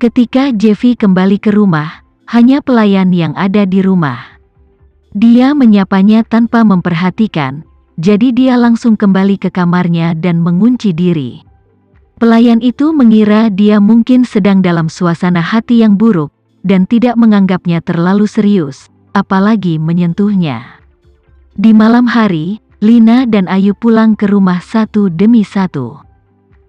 Ketika Jeffy kembali ke rumah, hanya pelayan yang ada di rumah. Dia menyapanya tanpa memperhatikan, jadi dia langsung kembali ke kamarnya dan mengunci diri. Pelayan itu mengira dia mungkin sedang dalam suasana hati yang buruk, dan tidak menganggapnya terlalu serius, apalagi menyentuhnya. Di malam hari, Lina dan Ayu pulang ke rumah satu demi satu.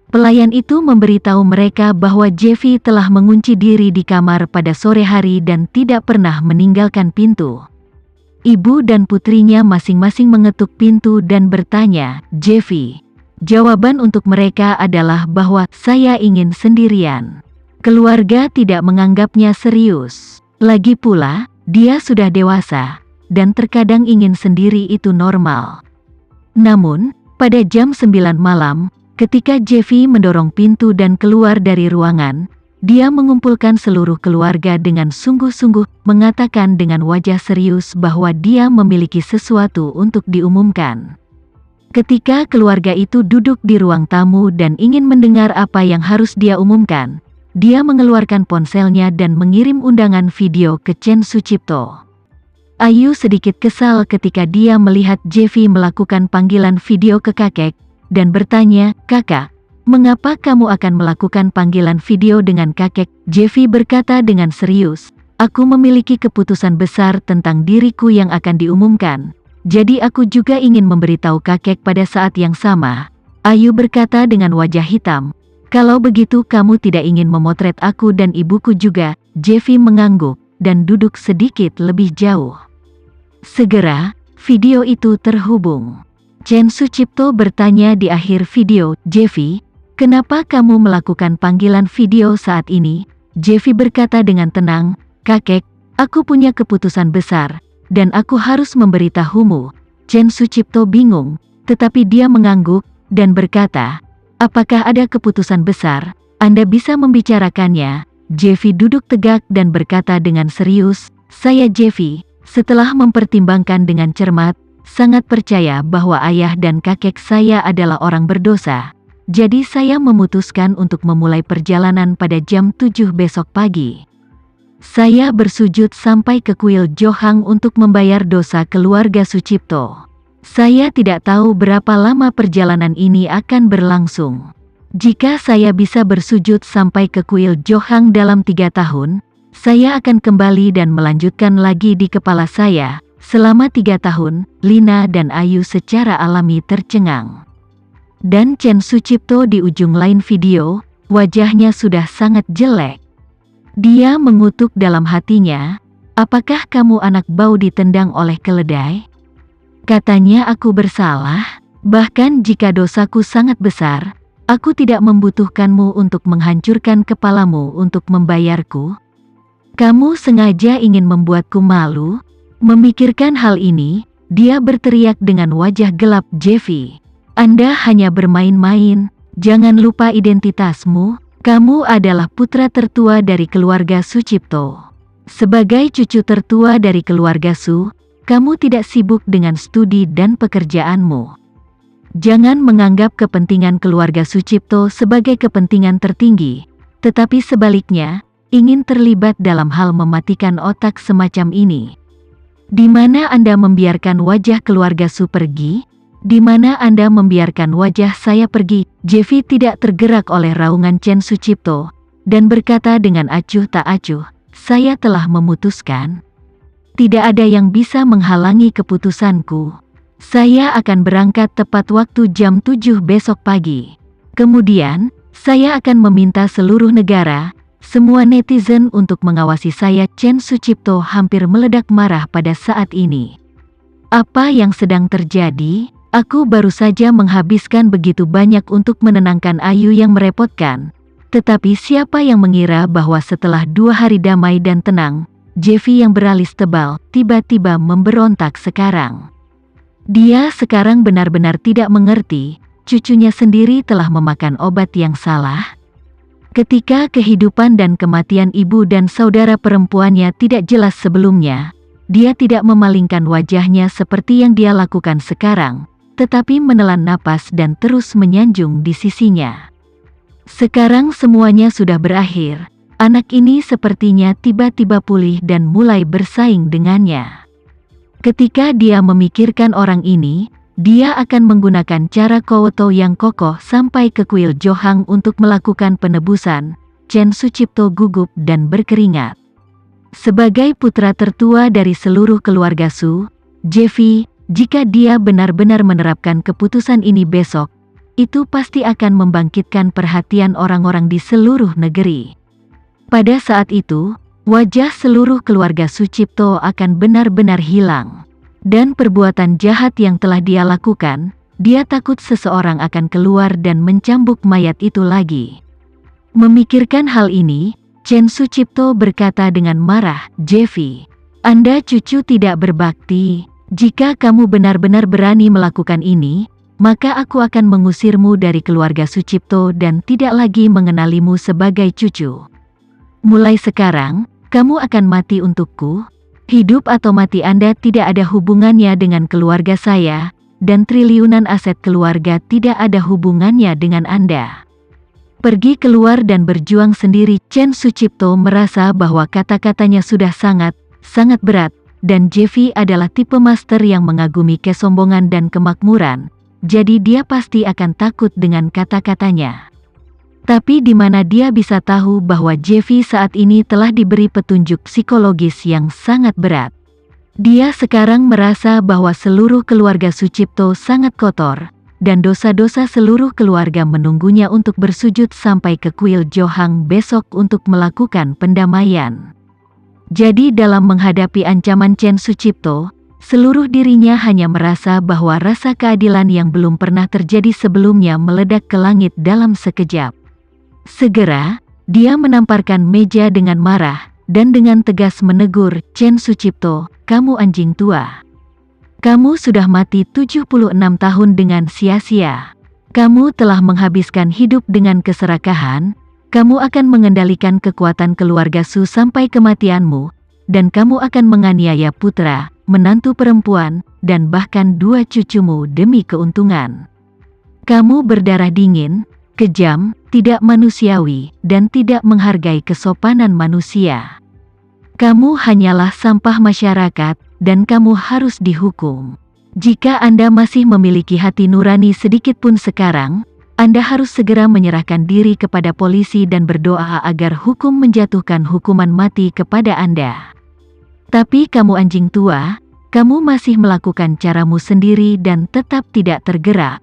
Pelayan itu memberitahu mereka bahwa Jeffy telah mengunci diri di kamar pada sore hari dan tidak pernah meninggalkan pintu. Ibu dan putrinya masing-masing mengetuk pintu dan bertanya, "Jeffy?" Jawaban untuk mereka adalah bahwa saya ingin sendirian. Keluarga tidak menganggapnya serius. Lagi pula, dia sudah dewasa, dan terkadang ingin sendiri itu normal. Namun, pada jam 9 malam, ketika Jeffy mendorong pintu dan keluar dari ruangan, dia mengumpulkan seluruh keluarga dengan sungguh-sungguh, mengatakan dengan wajah serius bahwa dia memiliki sesuatu untuk diumumkan. Ketika keluarga itu duduk di ruang tamu dan ingin mendengar apa yang harus dia umumkan, dia mengeluarkan ponselnya dan mengirim undangan video ke Chen Sucipto. Ayu sedikit kesal ketika dia melihat Jeffy melakukan panggilan video ke kakek, dan bertanya, "Kakak, mengapa kamu akan melakukan panggilan video dengan kakek?" Jeffy berkata dengan serius, "Aku memiliki keputusan besar tentang diriku yang akan diumumkan, jadi aku juga ingin memberitahu kakek pada saat yang sama." Ayu berkata dengan wajah hitam, "Kalau begitu kamu tidak ingin memotret aku dan ibuku juga?" Jeffy mengangguk, dan duduk sedikit lebih jauh. Segera, video itu terhubung. Chen Sucipto bertanya di akhir video, "Jeffy, kenapa kamu melakukan panggilan video saat ini?" Jeffy berkata dengan tenang, "Kakek, aku punya keputusan besar, dan aku harus memberitahumu." Chen Sucipto bingung, tetapi dia mengangguk, dan berkata, "Apakah ada keputusan besar? Anda bisa membicarakannya." Jeffy duduk tegak dan berkata dengan serius, "Saya Jeffy, setelah mempertimbangkan dengan cermat, sangat percaya bahwa ayah dan kakek saya adalah orang berdosa. Jadi saya memutuskan untuk memulai perjalanan pada jam 7 besok pagi. Saya bersujud sampai ke kuil Johang untuk membayar dosa keluarga Sucipto. Saya tidak tahu berapa lama perjalanan ini akan berlangsung. Jika saya bisa bersujud sampai ke kuil Johang dalam 3 tahun, saya akan kembali dan melanjutkan lagi di kepala saya." Selama 3 tahun, Lina dan Ayu secara alami tercengang. Dan Chen Sucipto di ujung lain video, wajahnya sudah sangat jelek. Dia mengutuk dalam hatinya, "Apakah kamu anak bau ditendang oleh keledai?" Katanya, "Aku bersalah, bahkan jika dosaku sangat besar, aku tidak membutuhkanmu untuk menghancurkan kepalamu untuk membayarku. Kamu sengaja ingin membuatku malu." Memikirkan hal ini, dia berteriak dengan wajah gelap, "Jeffy, Anda hanya bermain-main, jangan lupa identitasmu, kamu adalah putra tertua dari keluarga Sucipto. Sebagai cucu tertua dari keluarga Su, kamu tidak sibuk dengan studi dan pekerjaanmu. Jangan menganggap kepentingan keluarga Sucipto sebagai kepentingan tertinggi, tetapi sebaliknya, ingin terlibat dalam hal mematikan otak semacam ini. Di mana Anda membiarkan wajah keluarga Su pergi? Di mana Anda membiarkan wajah saya pergi?" Jeffy tidak tergerak oleh raungan Chen Sucipto, dan berkata dengan acuh tak acuh, "Saya telah memutuskan. Tidak ada yang bisa menghalangi keputusanku. Saya akan berangkat tepat waktu jam 7 besok pagi. Kemudian, saya akan meminta seluruh negara, semua netizen untuk mengawasi saya." Chen Sucipto hampir meledak marah pada saat ini. "Apa yang sedang terjadi? Aku baru saja menghabiskan begitu banyak untuk menenangkan Ayu yang merepotkan. Tetapi siapa yang mengira bahwa setelah 2 hari damai dan tenang, Jeffy yang beralis tebal, tiba-tiba memberontak sekarang. Dia sekarang benar-benar tidak mengerti, cucunya sendiri telah memakan obat yang salah." Ketika kehidupan dan kematian ibu dan saudara perempuannya tidak jelas sebelumnya, dia tidak memalingkan wajahnya seperti yang dia lakukan sekarang, tetapi menelan napas dan terus menyanjung di sisinya. Sekarang semuanya sudah berakhir, Anak ini sepertinya tiba-tiba pulih dan mulai bersaing dengannya. Ketika dia memikirkan orang ini, dia akan menggunakan cara Kowoto yang kokoh sampai ke kuil Johang untuk melakukan penebusan. Chen Sucipto gugup dan berkeringat. Sebagai putra tertua dari seluruh keluarga Su, Jevi, jika dia benar-benar menerapkan keputusan ini besok, itu pasti akan membangkitkan perhatian orang-orang di seluruh negeri. Pada saat itu, wajah seluruh keluarga Sucipto akan benar-benar hilang. Dan perbuatan jahat yang telah dia lakukan, dia takut seseorang akan keluar dan mencambuk mayat itu lagi. Memikirkan hal ini, Chen Sucipto berkata dengan marah, "Jevi, Anda cucu tidak berbakti. Jika kamu benar-benar berani melakukan ini, maka aku akan mengusirmu dari keluarga Sucipto dan tidak lagi mengenalimu sebagai cucu. Mulai sekarang, kamu akan mati untukku. Hidup atau mati Anda tidak ada hubungannya dengan keluarga saya, dan triliunan aset keluarga tidak ada hubungannya dengan Anda. Pergi keluar dan berjuang sendiri." Chen Sucipto merasa bahwa kata-katanya sudah sangat berat, dan Jevi adalah tipe master yang mengagumi kesombongan dan kemakmuran, jadi dia pasti akan takut dengan kata-katanya. Tapi di mana dia bisa tahu bahwa Jevi saat ini telah diberi petunjuk psikologis yang sangat berat. Dia sekarang merasa bahwa seluruh keluarga Sucipto sangat kotor, dan dosa-dosa seluruh keluarga menunggunya untuk bersujud sampai ke kuil Johang besok untuk melakukan pendamaian. Jadi dalam menghadapi ancaman Chen Sucipto, seluruh dirinya hanya merasa bahwa rasa keadilan yang belum pernah terjadi sebelumnya meledak ke langit dalam sekejap. Segera, dia menamparkan meja dengan marah, dan dengan tegas menegur, "Chen Sucipto, kamu anjing tua. Kamu sudah mati 76 tahun dengan sia-sia. Kamu telah menghabiskan hidup dengan keserakahan, kamu akan mengendalikan kekuatan keluarga Su sampai kematianmu, dan kamu akan menganiaya putra, menantu perempuan, dan bahkan 2 cucumu demi keuntungan. Kamu berdarah dingin, kejam, tidak manusiawi, dan tidak menghargai kesopanan manusia. Kamu hanyalah sampah masyarakat, dan kamu harus dihukum. Jika Anda masih memiliki hati nurani sedikit pun sekarang, Anda harus segera menyerahkan diri kepada polisi dan berdoa agar hukum menjatuhkan hukuman mati kepada Anda. Tapi kamu anjing tua, kamu masih melakukan caramu sendiri dan tetap tidak tergerak.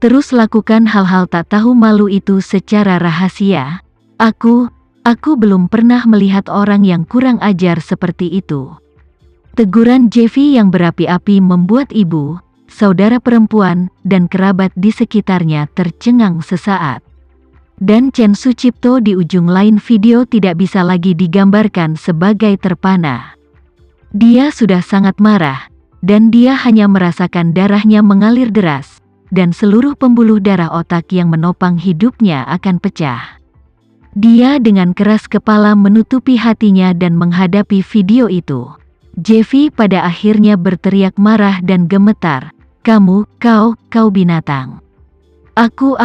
Terus lakukan hal-hal tak tahu malu itu secara rahasia. Aku belum pernah melihat orang yang kurang ajar seperti itu." Teguran Jevi yang berapi-api membuat ibu, saudara perempuan, dan kerabat di sekitarnya tercengang sesaat. Dan Chen Sucipto di ujung lain video tidak bisa lagi digambarkan sebagai terpana. Dia sudah sangat marah, dan dia hanya merasakan darahnya mengalir deras, dan seluruh pembuluh darah otak yang menopang hidupnya akan pecah. Dia dengan keras kepala menutupi hatinya dan menghadapi video itu. Jevi pada akhirnya berteriak marah dan gemetar, kau binatang. Aku.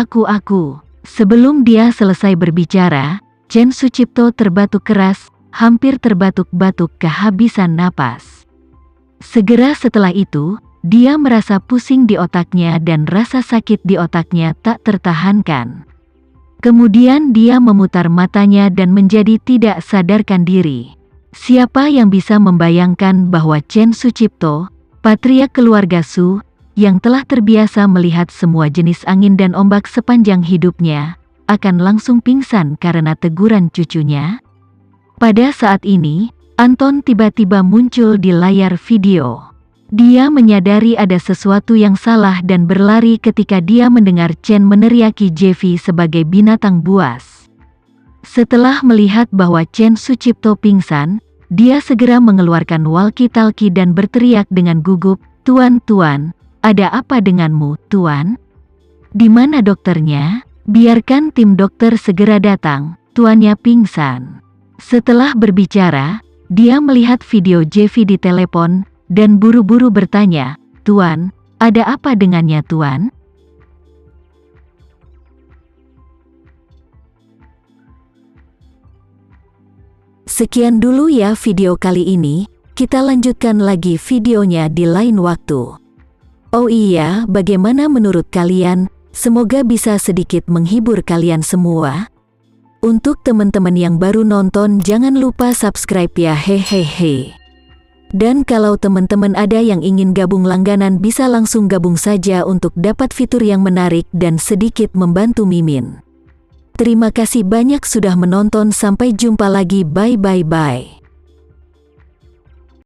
Sebelum dia selesai berbicara, Chen Sucipto terbatuk keras, hampir terbatuk-batuk kehabisan napas. Segera setelah itu, dia merasa pusing di otaknya dan rasa sakit di otaknya tak tertahankan. Kemudian dia memutar matanya dan menjadi tidak sadarkan diri. Siapa yang bisa membayangkan bahwa Chen Sucipto, patriark keluarga Su, yang telah terbiasa melihat semua jenis angin dan ombak sepanjang hidupnya, akan langsung pingsan karena teguran cucunya? Pada saat ini, Anton tiba-tiba muncul di layar video. Dia menyadari ada sesuatu yang salah dan berlari ketika dia mendengar Chen meneriaki Jevi sebagai binatang buas. Setelah melihat bahwa Chen Sucipto pingsan, dia segera mengeluarkan walkie-talkie dan berteriak dengan gugup, Tuan, ada apa denganmu, Tuan? Di mana dokternya? Biarkan tim dokter segera datang, tuannya pingsan." Setelah berbicara, dia melihat video Jevi di telepon, dan buru-buru bertanya, "Tuan, ada apa dengannya, Tuan?" Sekian dulu ya video kali ini, kita lanjutkan lagi videonya di lain waktu. Oh iya, bagaimana menurut kalian? Semoga bisa sedikit menghibur kalian semua. Untuk teman-teman yang baru nonton, jangan lupa subscribe ya, hehehe. Dan kalau teman-teman ada yang ingin gabung langganan, bisa langsung gabung saja untuk dapat fitur yang menarik dan sedikit membantu Mimin. Terima kasih banyak sudah menonton, sampai jumpa lagi, bye.